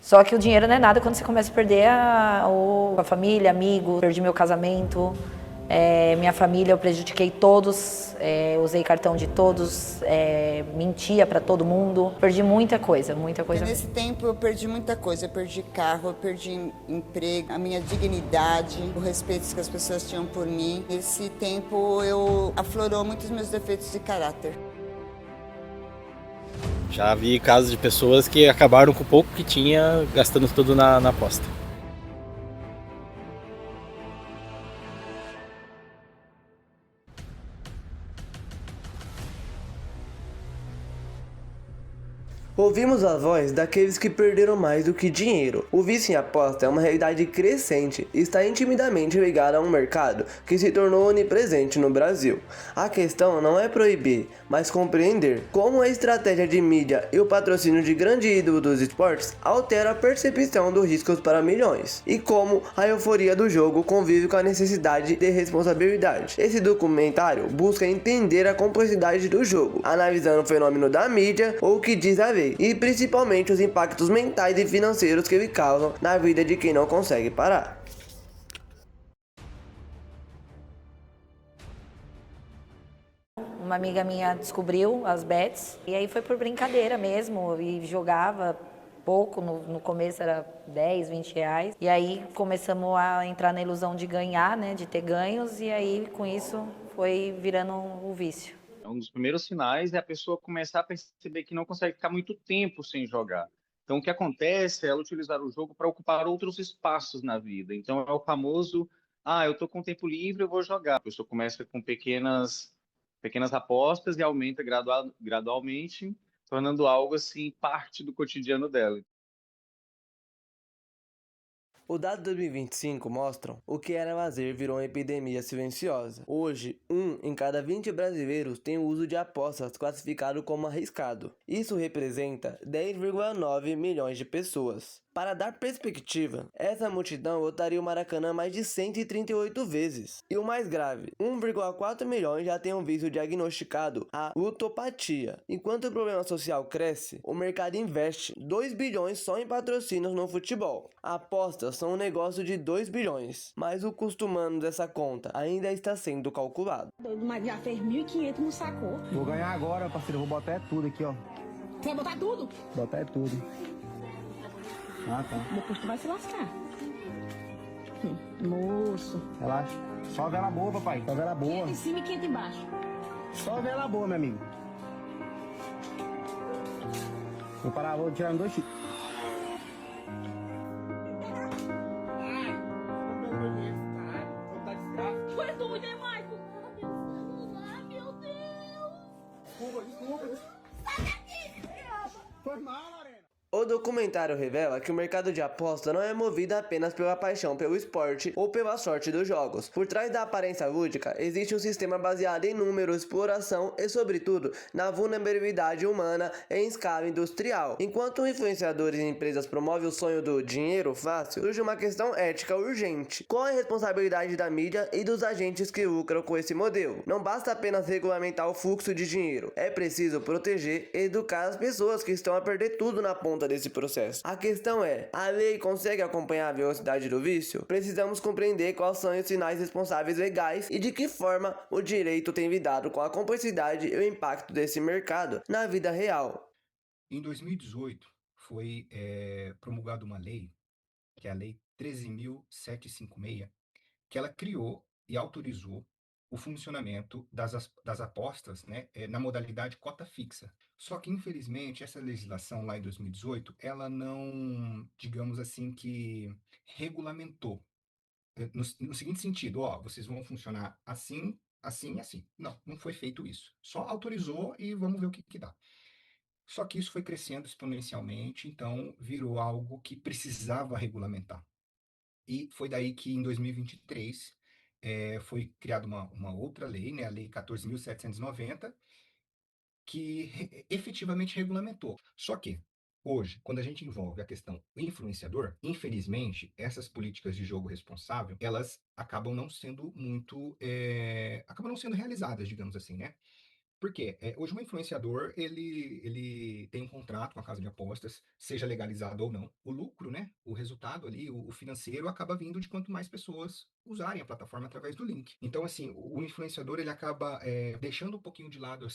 Só que o dinheiro não é nada quando você começa a perder a família, amigo, perdi meu casamento, minha família eu prejudiquei todos, usei cartão de todos, mentia para todo mundo, perdi muita coisa Porque mesmo. nesse tempo eu perdi muita coisa. Eu perdi carro, eu perdi emprego, a minha dignidade, o respeito que as pessoas tinham por mim. Nesse tempo eu aflorou muitos meus defeitos de caráter. Já vi casos de pessoas que acabaram com o pouco que tinha, gastando tudo na aposta. Ouvimos a voz daqueles que perderam mais do que dinheiro. O vício em aposta é uma realidade crescente e está intimamente ligada a um mercado que se tornou onipresente no Brasil. A questão não é proibir, mas compreender como a estratégia de mídia e o patrocínio de grande ídolo dos esportes altera a percepção dos riscos para milhões, e como a euforia do jogo convive com a necessidade de responsabilidade. Esse documentário busca entender a complexidade do jogo, analisando o fenômeno da mídia ou o que diz a lei, e principalmente os impactos mentais e financeiros que ele causam na vida de quem não consegue parar. Uma amiga minha descobriu as bets e aí foi por brincadeira mesmo e jogava pouco, no começo era 10, 20 reais. E aí começamos a entrar na ilusão de ganhar, né, de ter ganhos e aí com isso foi virando o vício. Um dos primeiros sinais é a pessoa começar a perceber que não consegue ficar muito tempo sem jogar. Então, o que acontece é ela utilizar o jogo para ocupar outros espaços na vida. Então, é o famoso, eu estou com tempo livre, eu vou jogar. A pessoa começa com pequenas apostas e aumenta gradualmente, tornando algo assim parte do cotidiano dela. Os dados de 2025 mostram o que era lazer virou uma epidemia silenciosa. Hoje, 1 em cada 20 brasileiros tem o uso de apostas classificado como arriscado. Isso representa 10,9 milhões de pessoas. Para dar perspectiva, essa multidão lotaria o Maracanã mais de 138 vezes. E o mais grave, 1,4 milhões já têm um vício diagnosticado, a lutopatia. Enquanto o problema social cresce, o mercado investe 2 bilhões só em patrocínios no futebol. Apostas são um negócio de 2 bilhões, mas o custo humano dessa conta ainda está sendo calculado. Mas já fez 1.500 no sacou. Vou ganhar agora, parceiro. Vou botar tudo aqui, ó. Tu vai botar tudo? Botar tudo. Ah, tá. Depois tu vai se lascar. Moço. Relaxa. Só vela boa, papai. Só vela boa. 500 em cima e 500 embaixo. Só vela boa, meu amigo. Vou parar, vou tirar dois chiques. Tu é doido, hein, Michael? Ai, meu Deus. Desculpa. Foi mal, Lorena. O documentário revela que o mercado de aposta não é movido apenas pela paixão pelo esporte ou pela sorte dos jogos. Por trás da aparência lúdica, existe um sistema baseado em números, exploração e, sobretudo, na vulnerabilidade humana em escala industrial. Enquanto influenciadores e empresas promovem o sonho do dinheiro fácil, surge uma questão ética urgente. Qual é a responsabilidade da mídia e dos agentes que lucram com esse modelo? Não basta apenas regulamentar o fluxo de dinheiro, é preciso proteger e educar as pessoas que estão a perder tudo na ponta desse processo. A questão é, a lei consegue acompanhar a velocidade do vício? Precisamos compreender quais são os sinais responsáveis legais e de que forma o direito tem lidado com a complexidade e o impacto desse mercado na vida real. Em 2018, foi promulgada uma lei, que é a Lei 13.756, que ela criou e autorizou o funcionamento das apostas, né, na modalidade cota fixa. Só que, infelizmente, essa legislação lá em 2018, ela não, digamos assim, que regulamentou, no seguinte sentido, ó, vocês vão funcionar assim, assim e assim. Não, não foi feito isso. Só autorizou e vamos ver o que dá. Só que isso foi crescendo exponencialmente, então virou algo que precisava regulamentar. E foi daí que, em 2023, foi criada uma outra lei, né, a Lei 14.790, que efetivamente regulamentou. Só que, hoje, quando a gente envolve a questão influenciador, infelizmente, essas políticas de jogo responsável, elas acabam não sendo muito, acabam não sendo realizadas, digamos assim, né? Por quê? Hoje um influenciador, ele tem um contrato com a casa de apostas, seja legalizado ou não. O lucro, né? O resultado ali, o financeiro, acaba vindo de quanto mais pessoas usarem a plataforma através do link. Então, assim, o influenciador, ele acaba deixando um pouquinho de lado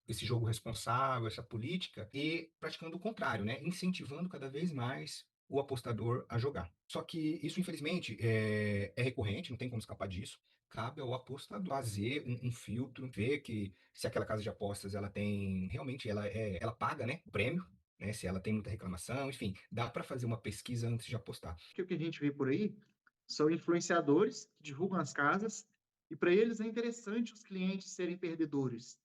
esse jogo responsável, essa política, e praticando o contrário, né? Incentivando cada vez mais o apostador a jogar. Só que isso, infelizmente, é recorrente, não tem como escapar disso. Cabe ao apostador fazer um filtro, ver que se aquela casa de apostas ela tem realmente ela paga, né, o prêmio, né, se ela tem muita reclamação, enfim, dá para fazer uma pesquisa antes de apostar. Que o que a gente vê por aí são influenciadores que divulgam as casas e para eles é interessante os clientes serem perdedores,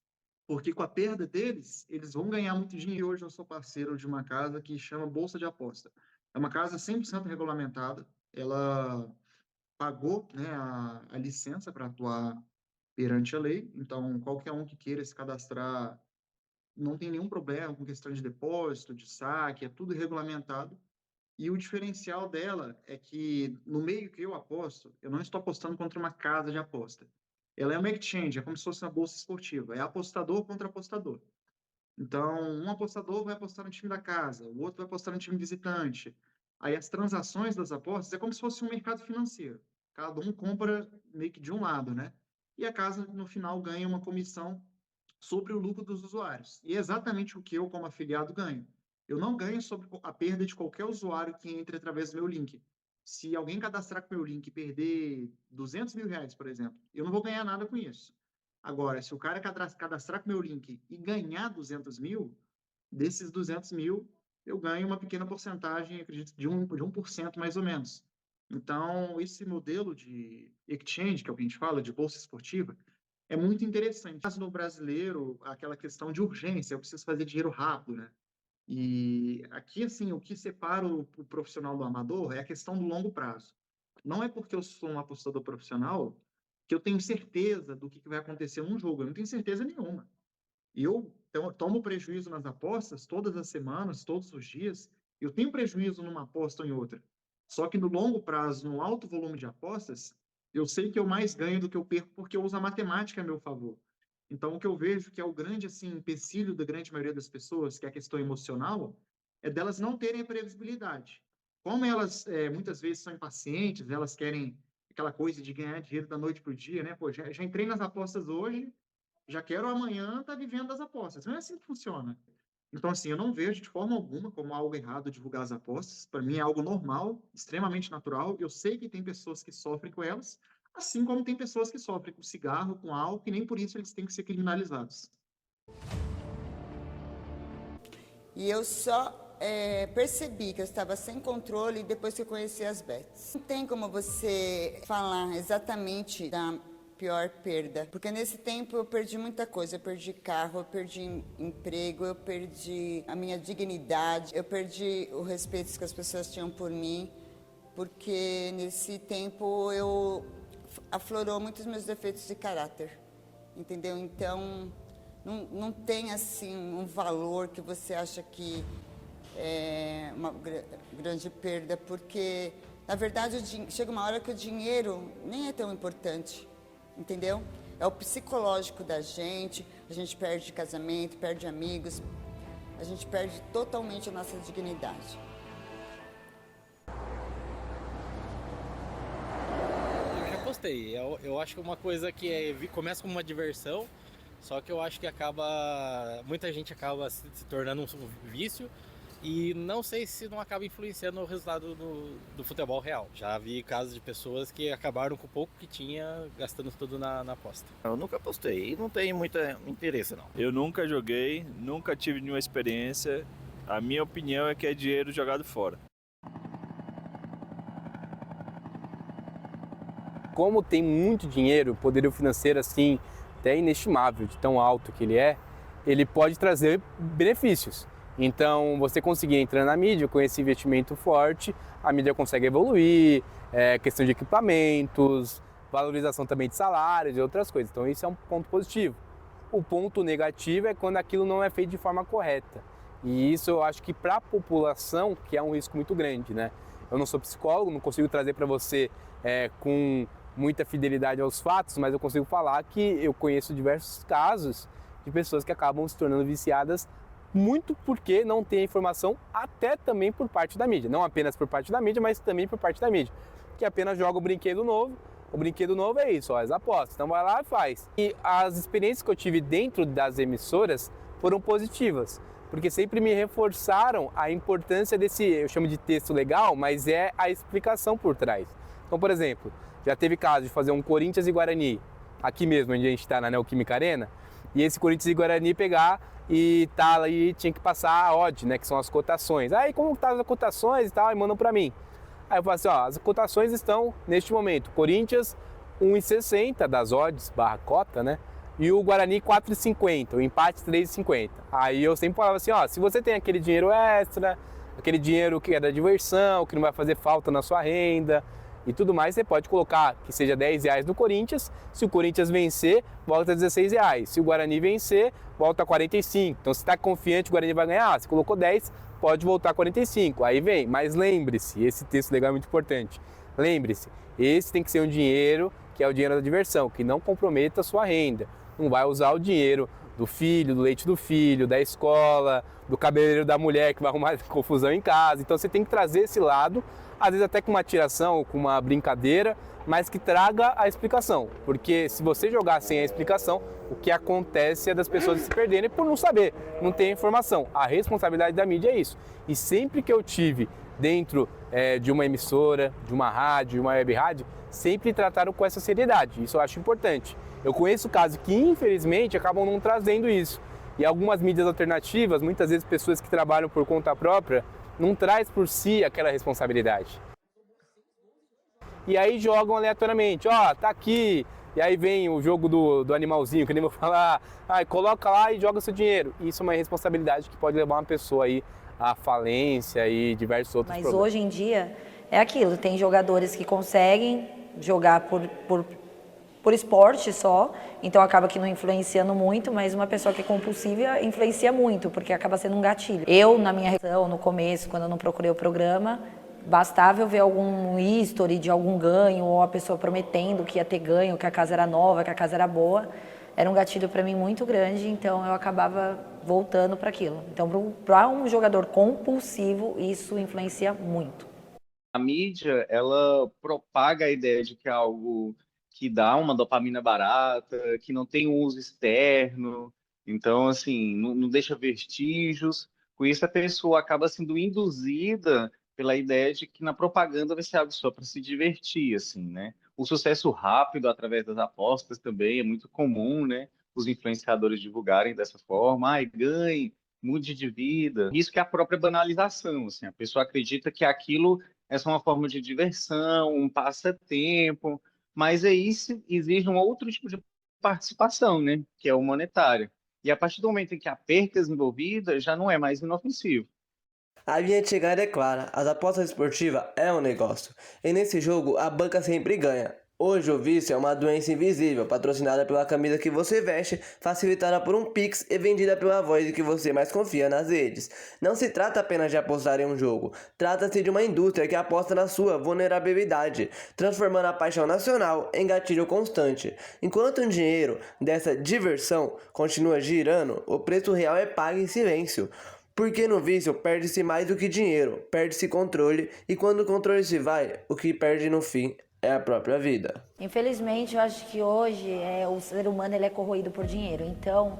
porque com a perda deles, eles vão ganhar muito dinheiro. Hoje eu sou parceiro de uma casa que chama Bolsa de Aposta. É uma casa 100% regulamentada, ela pagou, né, a licença para atuar perante a lei, então qualquer um que queira se cadastrar não tem nenhum problema com questão de depósito, de saque, é tudo regulamentado. E o diferencial dela é que no meio que eu aposto, eu não estou apostando contra uma casa de aposta. Ela é uma exchange, é como se fosse uma bolsa esportiva, é apostador contra apostador. Então, um apostador vai apostar no time da casa, o outro vai apostar no time visitante. Aí as transações das apostas é como se fosse um mercado financeiro. Cada um compra meio que de um lado, né? E a casa, no final, ganha uma comissão sobre o lucro dos usuários. E é exatamente o que eu, como afiliado, ganho. Eu não ganho sobre a perda de qualquer usuário que entre através do meu link. Se alguém cadastrar com o meu link e perder R$200 mil, por exemplo, eu não vou ganhar nada com isso. Agora, se o cara cadastrar com o meu link e ganhar 200 mil, desses 200 mil, eu ganho uma pequena porcentagem, acredito, de 1% mais ou menos. Então, esse modelo de exchange, que é o que a gente fala, de bolsa esportiva, é muito interessante. Mas no brasileiro, aquela questão de urgência, eu preciso fazer dinheiro rápido, né? E aqui, assim, o que separa o profissional do amador é a questão do longo prazo. Não é porque eu sou um apostador profissional que eu tenho certeza do que vai acontecer num jogo. Eu não tenho certeza nenhuma. E eu tomo prejuízo nas apostas todas as semanas, todos os dias. Eu tenho prejuízo numa aposta ou em outra. Só que no longo prazo, no alto volume de apostas, eu sei que eu mais ganho do que eu perco porque eu uso a matemática a meu favor. Então, o que eu vejo que é o grande assim, empecilho da grande maioria das pessoas, que é a questão emocional, é delas não terem a previsibilidade. Como elas muitas vezes são impacientes, elas querem aquela coisa de ganhar dinheiro da noite para o dia, né? Pô, já entrei nas apostas hoje, já quero amanhã estar vivendo das apostas. Não é assim que funciona. Então, assim, eu não vejo de forma alguma como algo errado divulgar as apostas. Para mim é algo normal, extremamente natural. Eu sei que tem pessoas que sofrem com elas, assim como tem pessoas que sofrem com cigarro, com álcool, e nem por isso eles têm que ser criminalizados. E eu só percebi que eu estava sem controle depois que eu conheci as bets. Não tem como você falar exatamente da pior perda, porque nesse tempo eu perdi muita coisa. Eu perdi carro, eu perdi emprego, eu perdi a minha dignidade, eu perdi o respeito que as pessoas tinham por mim, porque nesse tempo eu aflorou muitos meus defeitos de caráter, entendeu? Então não tem assim um valor que você acha que é uma grande perda, porque na verdade chega uma hora que o dinheiro nem é tão importante, entendeu? É o psicológico da gente. A gente perde casamento, perde amigos, a gente perde totalmente a nossa dignidade. Eu já postei. Eu acho que é uma coisa que começa como uma diversão, só que eu acho que muita gente acaba se tornando um vício. E não sei se não acaba influenciando o resultado do futebol real. Já vi casos de pessoas que acabaram com o pouco que tinha, gastando tudo na aposta. Eu nunca apostei e não tenho muito interesse, não. Eu nunca joguei, nunca tive nenhuma experiência. A minha opinião é que é dinheiro jogado fora. Como tem muito dinheiro, o poderio financeiro assim, até inestimável, de tão alto que ele pode trazer benefícios. Então, você conseguir entrar na mídia com esse investimento forte, a mídia consegue evoluir, questão de equipamentos, valorização também de salários e outras coisas. Então, isso é um ponto positivo. O ponto negativo é quando aquilo não é feito de forma correta. E isso eu acho que para a população, que é um risco muito grande, né? Eu não sou psicólogo, não consigo trazer para você com muita fidelidade aos fatos, mas eu consigo falar que eu conheço diversos casos de pessoas que acabam se tornando viciadas muito porque não tem a informação até também por parte da mídia. Não apenas por parte da mídia, mas também por parte da mídia, que apenas joga o brinquedo novo. O brinquedo novo é isso, ó, as apostas. Então vai lá e faz. E as experiências que eu tive dentro das emissoras foram positivas, porque sempre me reforçaram a importância desse, eu chamo de texto legal, mas é a explicação por trás. Então, por exemplo, já teve caso de fazer um Corinthians e Guarani, aqui mesmo onde a gente está na Neoquímica Arena, e esse Corinthians e Guarani pegar e tá aí, tinha que passar a odd, né, que são as cotações. Aí como tá as cotações e tal, e mandam para mim. Aí eu falo assim, ó, as cotações estão neste momento, Corinthians 1,60 das odds, barra cota, né? E o Guarani 4,50, o empate 3,50. Aí eu sempre falava assim, ó, se você tem aquele dinheiro extra, aquele dinheiro que é da diversão, que não vai fazer falta na sua renda e tudo mais, você pode colocar que seja R$10 no Corinthians. Se o Corinthians vencer, volta a R$16. Se o Guarani vencer, volta a 45. Então, se está confiante que o Guarani vai ganhar, se colocou 10, pode voltar a 45. Aí vem, mas lembre-se, esse texto legal é muito importante. Lembre-se, esse tem que ser um dinheiro que é o dinheiro da diversão, que não comprometa a sua renda. Não vai usar o dinheiro do filho, do leite do filho, da escola, do cabeleireiro da mulher que vai arrumar confusão em casa. Então você tem que trazer esse lado, às vezes até com uma tiração, com uma brincadeira, mas que traga a explicação. Porque se você jogar sem a explicação, o que acontece é das pessoas se perderem por não saber, não ter informação. A responsabilidade da mídia é isso. E sempre que eu tive dentro de uma emissora, de uma rádio, de uma web rádio, sempre trataram com essa seriedade. Isso eu acho importante. Eu conheço casos que, infelizmente, acabam não trazendo isso. E algumas mídias alternativas, muitas vezes pessoas que trabalham por conta própria, não traz por si aquela responsabilidade. E aí jogam aleatoriamente, ó, tá aqui. E aí vem o jogo do animalzinho, que nem vou falar, coloca lá e joga seu dinheiro. Isso é uma responsabilidade que pode levar uma pessoa aí à falência e diversos outros problemas. Mas hoje em dia é aquilo, tem jogadores que conseguem jogar por esporte só, então acaba que não influenciando muito, mas uma pessoa que é compulsiva influencia muito, porque acaba sendo um gatilho. Eu, na minha relação, no começo, quando eu não procurei o programa, bastava eu ver algum history de algum ganho, ou a pessoa prometendo que ia ter ganho, que a casa era nova, que a casa era boa. Era um gatilho para mim muito grande, então eu acabava voltando para aquilo. Então, para um jogador compulsivo, isso influencia muito. A mídia, ela propaga a ideia de que é algo que dá uma dopamina barata, que não tem um uso externo, então, assim, não deixa vestígios. Com isso, a pessoa acaba sendo induzida pela ideia de que na propaganda vai ser algo só para se divertir, assim, né? O sucesso rápido através das apostas também é muito comum, né? Os influenciadores divulgarem dessa forma, ganhe, mude de vida. Isso que é a própria banalização, assim, a pessoa acredita que aquilo é só uma forma de diversão, um passatempo, mas aí exige um outro tipo de participação, né? Que é o monetário. E a partir do momento em que há percas envolvidas, já não é mais inofensivo. A minha chegada é clara, as apostas esportivas é um negócio, e nesse jogo a banca sempre ganha. Hoje o vício é uma doença invisível, patrocinada pela camisa que você veste, facilitada por um Pix e vendida pela voz que você mais confia nas redes. Não se trata apenas de apostar em um jogo, trata-se de uma indústria que aposta na sua vulnerabilidade, transformando a paixão nacional em gatilho constante. Enquanto o dinheiro dessa diversão continua girando, o preço real é pago em silêncio. Porque no vício perde-se mais do que dinheiro, perde-se controle, e quando o controle se vai, o que perde no fim é a própria vida. Infelizmente, eu acho que hoje o ser humano ele é corroído por dinheiro. Então,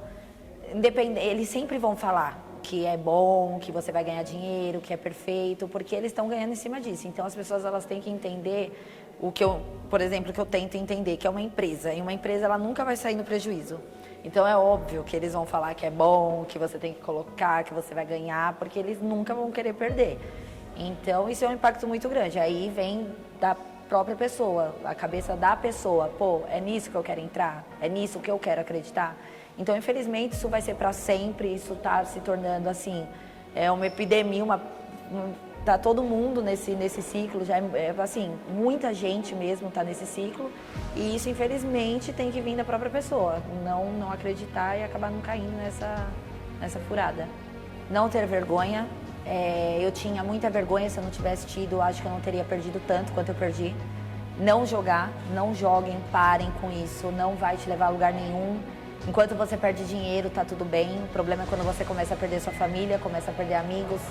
eles sempre vão falar que é bom, que você vai ganhar dinheiro, que é perfeito, porque eles estão ganhando em cima disso. Então, as pessoas elas têm que entender o que por exemplo, que eu tento entender, que é uma empresa. E uma empresa ela nunca vai sair no prejuízo. Então, é óbvio que eles vão falar que é bom, que você tem que colocar, que você vai ganhar, porque eles nunca vão querer perder. Então, isso é um impacto muito grande. Aí vem da própria pessoa, a cabeça da pessoa. Pô, é nisso que eu quero entrar? É nisso que eu quero acreditar? Então, infelizmente, isso vai ser para sempre. Isso está se tornando, assim, uma epidemia, tá todo mundo nesse ciclo, já assim, muita gente mesmo está nesse ciclo, e isso, infelizmente, tem que vir da própria pessoa, não acreditar e acabar não caindo nessa furada. Não ter vergonha, eu tinha muita vergonha, se eu não tivesse tido, acho que eu não teria perdido tanto quanto eu perdi. Não jogar, não joguem, parem com isso, não vai te levar a lugar nenhum. Enquanto você perde dinheiro, tá tudo bem. O problema é quando você começa a perder sua família, começa a perder amigos,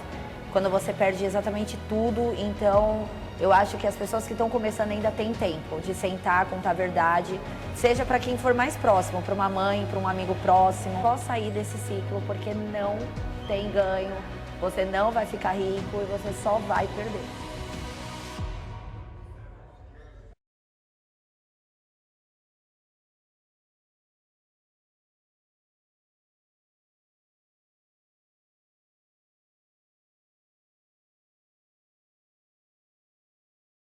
quando você perde exatamente tudo. Então, eu acho que as pessoas que estão começando ainda têm tempo de sentar, contar a verdade, seja para quem for mais próximo, para uma mãe, para um amigo próximo. Só sair desse ciclo, porque não tem ganho, você não vai ficar rico e você só vai perder.